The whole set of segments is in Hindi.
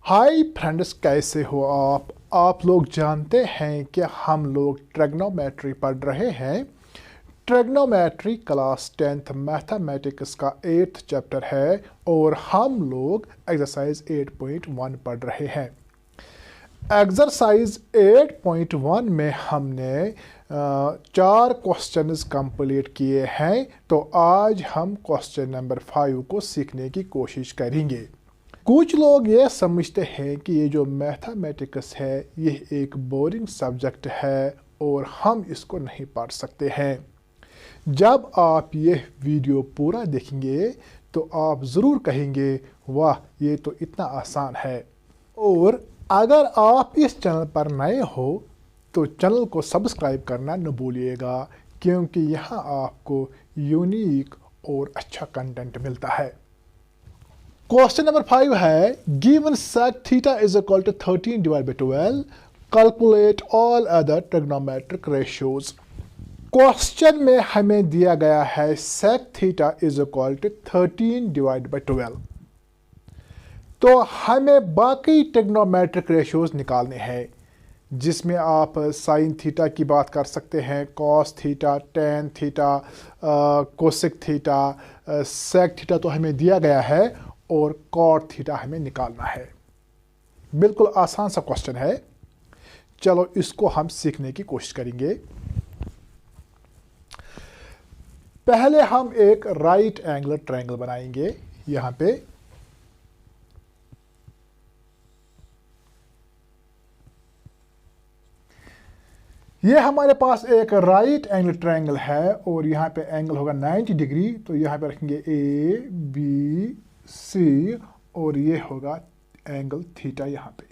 हाय फ्रेंड्स, कैसे हो आप लोग जानते हैं कि हम लोग ट्रिग्नोमेट्री पढ़ रहे हैं। ट्रिग्नोमेट्री क्लास 10th मैथमेटिक्स का 8th चैप्टर है और हम लोग एक्सरसाइज 8.1 पढ़ रहे हैं। एक्सरसाइज 8.1 में हमने 4 क्वेश्चंस कंप्लीट किए हैं, तो आज हम क्वेश्चन नंबर 5 को सीखने की कोशिश करेंगे। कुछ लोग ये समझते हैं कि ये जो मैथमेटिक्स है ये एक बोरिंग सब्जेक्ट है और हम इसको नहीं पढ़ सकते हैं। जब आप ये वीडियो पूरा देखेंगे तो आप ज़रूर कहेंगे, वाह ये तो इतना आसान है। और अगर आप इस चैनल पर नए हो तो चैनल को सब्सक्राइब करना न भूलिएगा, क्योंकि यहाँ आपको यूनिक और अच्छा कंटेंट मिलता है। क्वेश्चन नंबर 5 है, given sec theta is equal to 13 divide by 12, calculate all other trigonometric ratios. Question में हमें दिया गया है sec theta is equal to 13 divide by 12, तो हमें बाकी ट्रिग्नोमेट्रिक रेशियोज निकालने हैं, जिसमें आप साइन थीटा की बात कर सकते हैं, cos theta, tan theta, cosec theta, sec theta तो हमें दिया गया है और कॉट थीटा हमें निकालना है। बिल्कुल आसान सा क्वेश्चन है। चलो इसको हम सीखने की कोशिश करेंगे। पहले हम एक राइट एंगल ट्रायंगल बनाएंगे। यहां पे ये हमारे पास एक राइट एंगल ट्रायंगल है और यहां पे एंगल होगा 90 डिग्री, तो यहां पे रखेंगे ए बी सी और ये होगा एंगल थीटा। यहां पे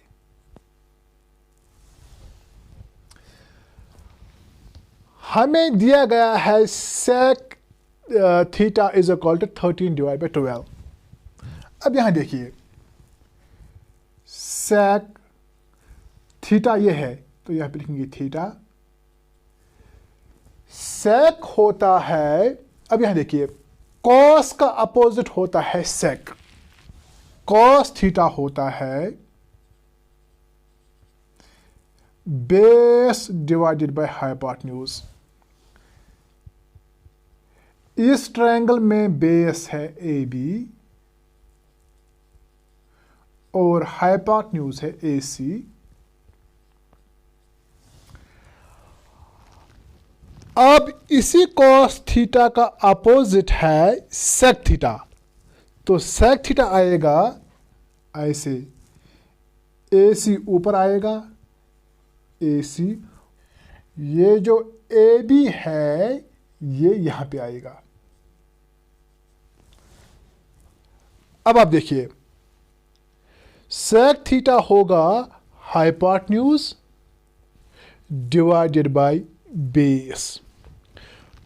हमें दिया गया है sec theta is equal to 13 divide by 12। अब यहां देखिए, सेक थीटा ये है तो यहां पे लिखेंगे थीटा। सेक होता है, अब यहां देखिए, कॉस का अपोजिट होता है सेक। कॉस थीटा होता है बेस डिवाइडेड बाय हाइपोटेन्यूज। इस ट्रायंगल में बेस है ए बी और हाइपोटेन्यूज है ए सी। अब इसी कॉस थीटा का अपोजिट है सेक थीटा, तो सेक थीटा आएगा ऐसे, ए सी ऊपर आएगा, ए सी, ये जो ए बी है ये यहां पे आएगा। अब आप देखिए, सेक थीटा होगा hypotenuse divided by base.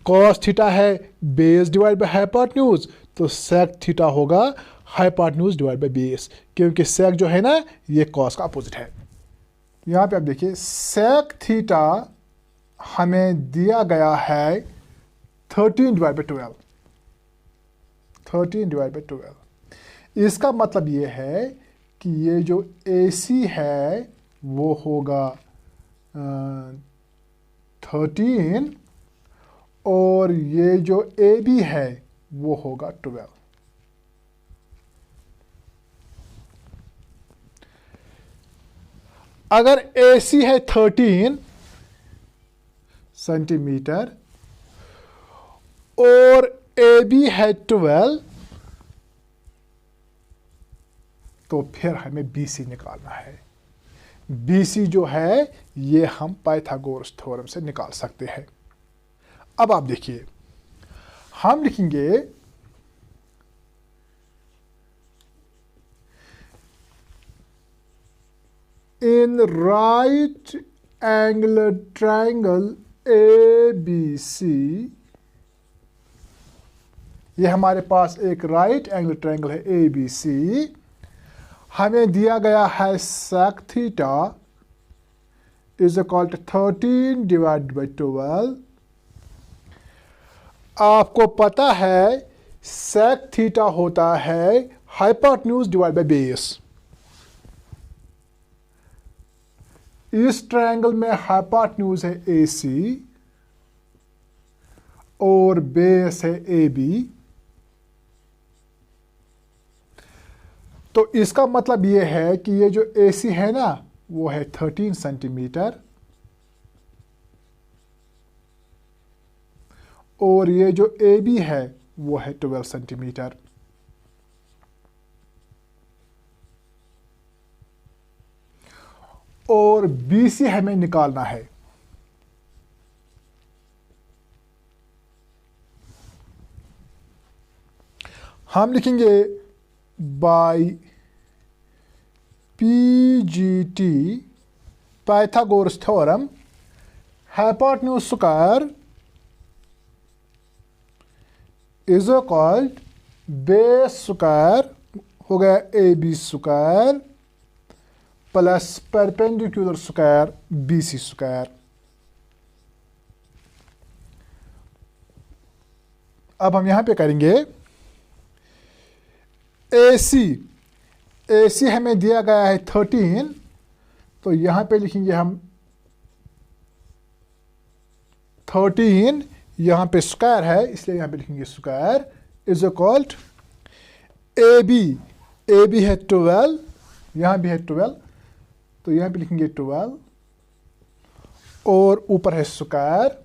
Cos theta है बेस डिवाइड बाय हाइपोटेन्यूज, तो सेक थीटा होगा हाइपोटेन्यूज डिवाइड बाय बेस, क्योंकि सेक जो है ना ये कॉस का अपोजिट है। यहां पे आप देखिए, सेक थीटा हमें दिया गया है 13 डिवाइड बाय 12। 13 डिवाइड बाय 12, इसका मतलब ये है कि ये जो ए सी है वो होगा 13 और ये जो ए बी है वो होगा 12। अगर ए सी है 13 सेंटीमीटर और ए बी है 12, तो फिर हमें बी सी निकालना है। बी सी जो है ये हम पाइथागोरस थ्योरम से निकाल सकते हैं। अब आप देखिए, हम लिखेंगे in right angular triangle A B C. ये हमारे पास एक राइट एंगल ट्रायंगल है ए बी सी। हमें दिया गया है sec theta is equal to 13 divide by 12। आपको पता है सेक थीटा होता है हाइपोटेन्यूज डिवाइड बाय बेस। इस ट्रायंगल में हाइपोटेन्यूज है AC और बेस है AB। तो इसका मतलब ये है कि ये जो AC है ना वो है 13 सेंटीमीटर और ये जो AB है वो है 12 सेंटीमीटर। और BC हमें निकालना है। हम लिखेंगे by PGT Pythagoras theorem hypotenuse square is equal base square हो गया AB square plus perpendicular square BC square. अब हम यहां पे करेंगे AC हमें दिया गया है 13, तो यहां पे लिखेंगे हम 13, यहां पे स्क्वायर है इसलिए यहां पे लिखेंगे स्क्वायर इज इक्वल AB है 12, यहां भी है 12, तो यहां पे लिखेंगे 12 और ऊपर है स्क्वायर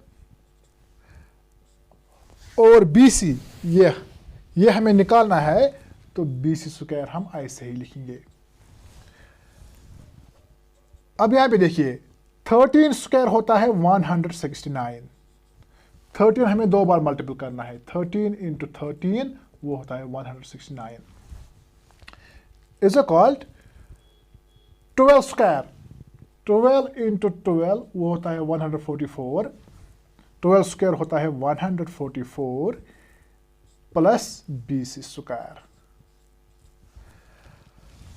और BC ये हमें निकालना है, तो BC स्क्वायर हम ऐसे ही लिखेंगे। अब यहां पे देखिए 13 स्क्वायर होता है 169, 13 हमें 2 बार मल्टीपल करना है, 13 इंटू 13 वो होता है 169 इज इक्वल 12 स्क्वायर, 12 इंटू 12 वो होता है 144, 12 स्क्वायर होता है 144 प्लस BC स्क्वायर।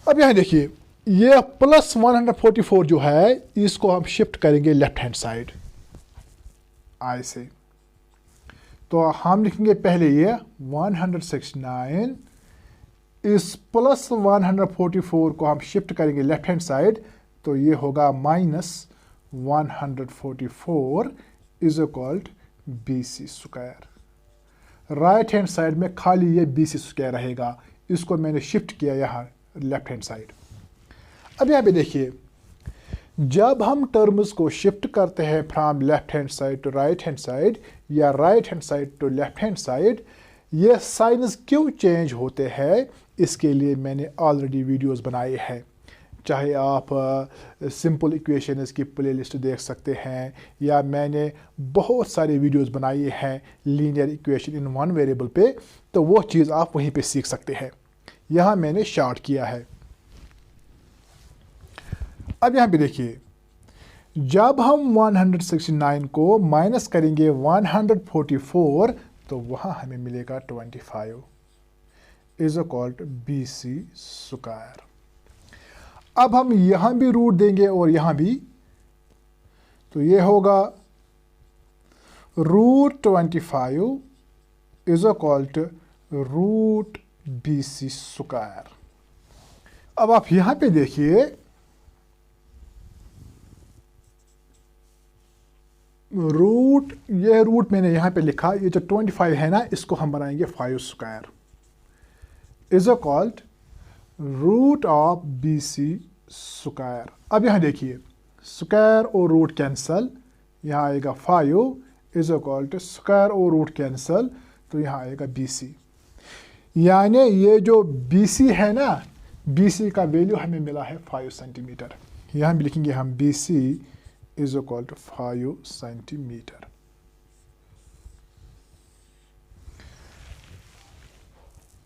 अब यहां देखिए ये प्लस 144 जो है इसको हम शिफ्ट करेंगे लेफ्ट हैंड साइड ऐसे, तो हम लिखेंगे पहले ये 169, इस प्लस 144 को हम शिफ्ट करेंगे लेफ्ट हैंड साइड, तो ये होगा minus 144 is equal BC square. Right hand side में खाली ये BC स्क्वायर रहेगा, इसको मैंने शिफ्ट किया यहाँ लेफ्ट हैंड साइड। अब यहाँ पे देखिए जब हम टर्म्स को शिफ्ट करते हैं from left hand side to right hand side या right hand side to left hand side, ये साइंस क्यों चेंज होते हैं इसके लिए मैंने ऑलरेडी वीडियोस बनाए हैं। चाहे आप सिंपल इक्वेशंस की प्लेलिस्ट देख सकते हैं या मैंने बहुत सारे वीडियोस बनाए हैं linear equation in one variable पे, तो वो चीज़ आप वहीं पे सीख सकते हैं। यहाँ मैंने शॉर्ट किया है। अब यहाँ पे देखिए जब हम 169 को माइनस करेंगे 144 तो वहाँ हमें मिलेगा 25 is equal to BC square. अब हम यहाँ भी रूट देंगे और यहाँ भी, तो ये होगा √25 is equal to √BC square. अब आप यहाँ पे देखिए ये रूट मैंने यहाँ पे लिखा, ये जो 25 है ना इसको हम बनाएंगे 5 square is equal √BC square. अब यहाँ देखिए स्क्वायर और रूट कैंसल, यहाँ आएगा 5 इज इक्वल टू स्क्वायर और रूट कैंसल, तो यहाँ आएगा BC। यानी ये जो BC है ना, BC का वैल्यू हमें मिला है 5 सेंटीमीटर। यहाँ भी लिखेंगे हम BC is equal to 5 centimetre.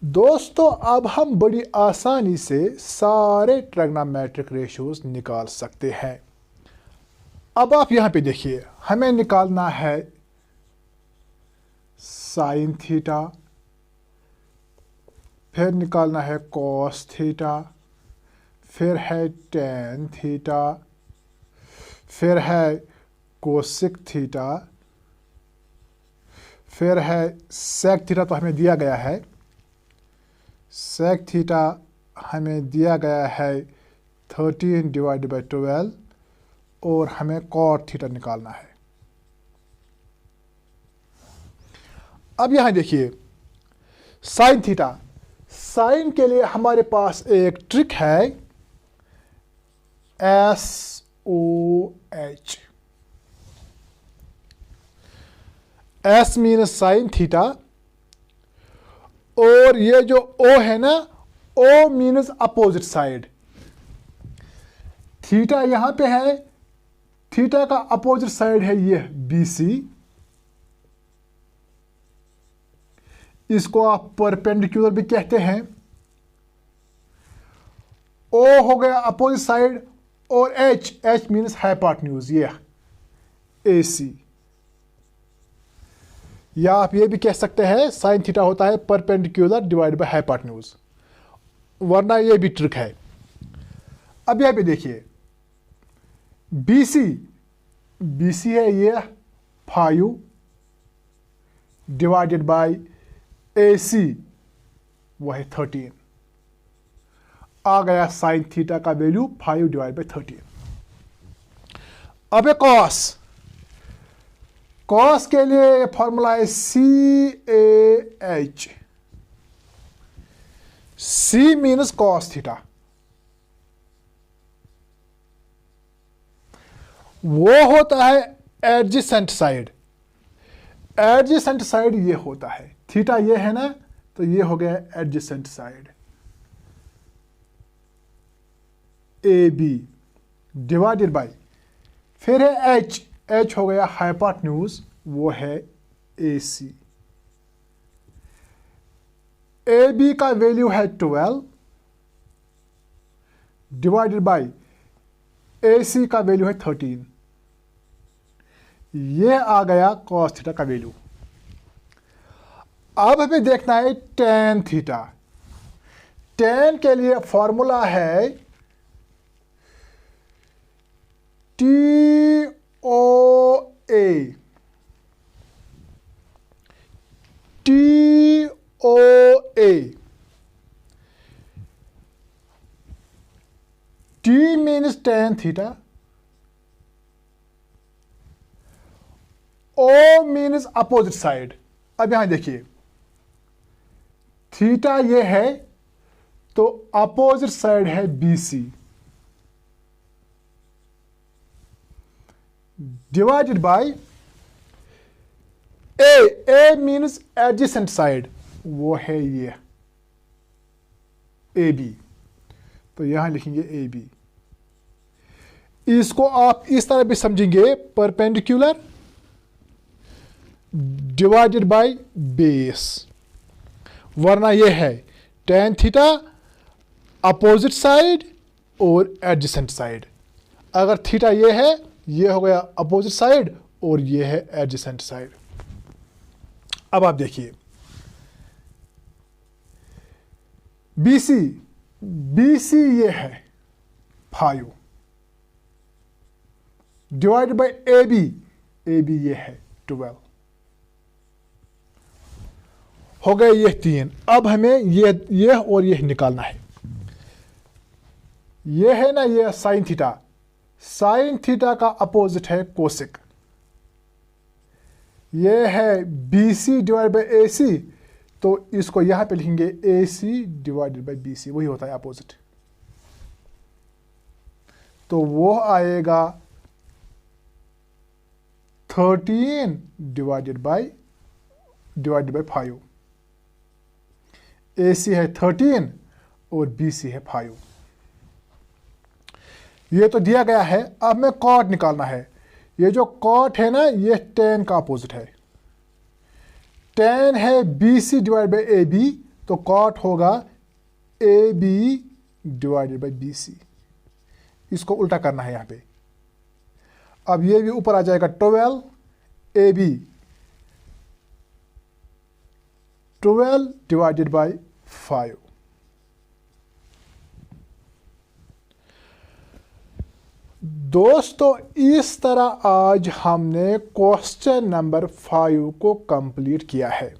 दोस्तों अब हम बड़ी आसानी से सारे ट्रिग्नोमेट्रिक रेशियोज निकाल सकते हैं। अब आप यहाँ पे देखिए हमें निकालना है साइन थीटा, फिर निकालना है कॉस थीटा, फिर है टेन थीटा, फिर है कोसेक थीटा, फिर है सेक थीटा, तो हमें दिया गया है सेक थीटा हमें दिया गया है 13 डिवाइडेड बाई 12 और हमें कॉट थीटा निकालना है। अब यहां देखिए साइन थीटा, साइन के लिए हमारे पास एक ट्रिक है, SOH। S means sine theta, और ये जो O है ना, O means opposite side. Theta यहां पे है, थीटा का अपोजिट साइड है ये BC, इसको आप परपेंडिकुलर भी कहते हैं। O हो गया अपोजिट साइड, और H मीन्स हाइपोटेन्यूज, ये AC। या आप ये भी कह सकते हैं साइन थीटा होता है परपेंडिकुलर डिवाइड बाय हाइपोटेन्यूज, वरना ये भी ट्रिक है। अब यहां पे देखिए BC है ये 5 डिवाइडेड बाय AC, वो है 13। आ गया साइन थीटा का वैल्यू 5 डिवाइड बाय 13। अब है कॉस के लिए फॉर्मूला है CAH। C means cos theta, वो होता है एडजेसेंट साइड। एडजेसेंट साइड ये होता है, थीटा ये है ना, तो ये हो गया adjacent side AB divided by, फिर है H हो गया हाइपोटेन्यूज, वो है AC। AB का वैल्यू है 12 डिवाइडेड बाय AC का वैल्यू है 13। ये आ गया कॉस थीटा का वैल्यू। अब हमें देखना है टेन थीटा। टेन के लिए फॉर्मूला है TOA। T means tan theta, O means opposite side. अब यहां देखिए थीटा ये है, तो अपोजिट साइड है BC divided by A means adjacent side, वो है ये AB, तो यहां लिखेंगे AB। इसको आप इस तरह भी समझेंगे, परपेंडिकुलर डिवाइडेड बाय बेस, वरना ये है टेन थीटा अपोजिट साइड और एडजेसेंट साइड। अगर थीटा ये है, ये हो गया अपोजिट साइड और ये है एडजेसेंट साइड। अब आप देखिए BC ये है 5 डिवाइडेड बाय AB ये है 12, हो गए ये 3। अब हमें ये और ये निकालना है। ये है ना ये साइन थीटा, साइन थीटा का अपोजिट है कोसेक। ये है BC डिवाइड बाय AC, तो इसको यहां पे लिखेंगे AC डिवाइडेड बाय BC, वही होता है अपोजिट। तो वो आएगा 13 डिवाइडेड बाय 5। AC है 13 और BC है 5। ये तो दिया गया है। अब हमें कॉट निकालना है। ये जो कॉट है ना, ये tan का अपोजिट है। tan है BC डिवाइड बाय AB, तो कॉट होगा AB डिवाइडेड बाय BC। इसको उल्टा करना है यहां पे। अब ये भी ऊपर आ जाएगा 12 AB 12 डिवाइडेड बाय 5। दोस्तों, इस तरह आज हमने क्वेश्चन नंबर 5 को कंप्लीट किया है।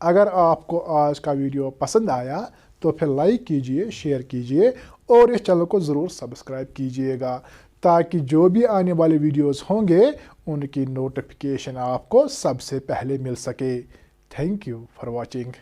अगर आपको आज का वीडियो पसंद आया तो फिर लाइक कीजिए, शेयर कीजिए और इस चैनल को ज़रूर सब्सक्राइब कीजिएगा, ताकि जो भी आने वाले वीडियोस होंगे उनकी नोटिफिकेशन आपको सबसे पहले मिल सके। Thank you for watching.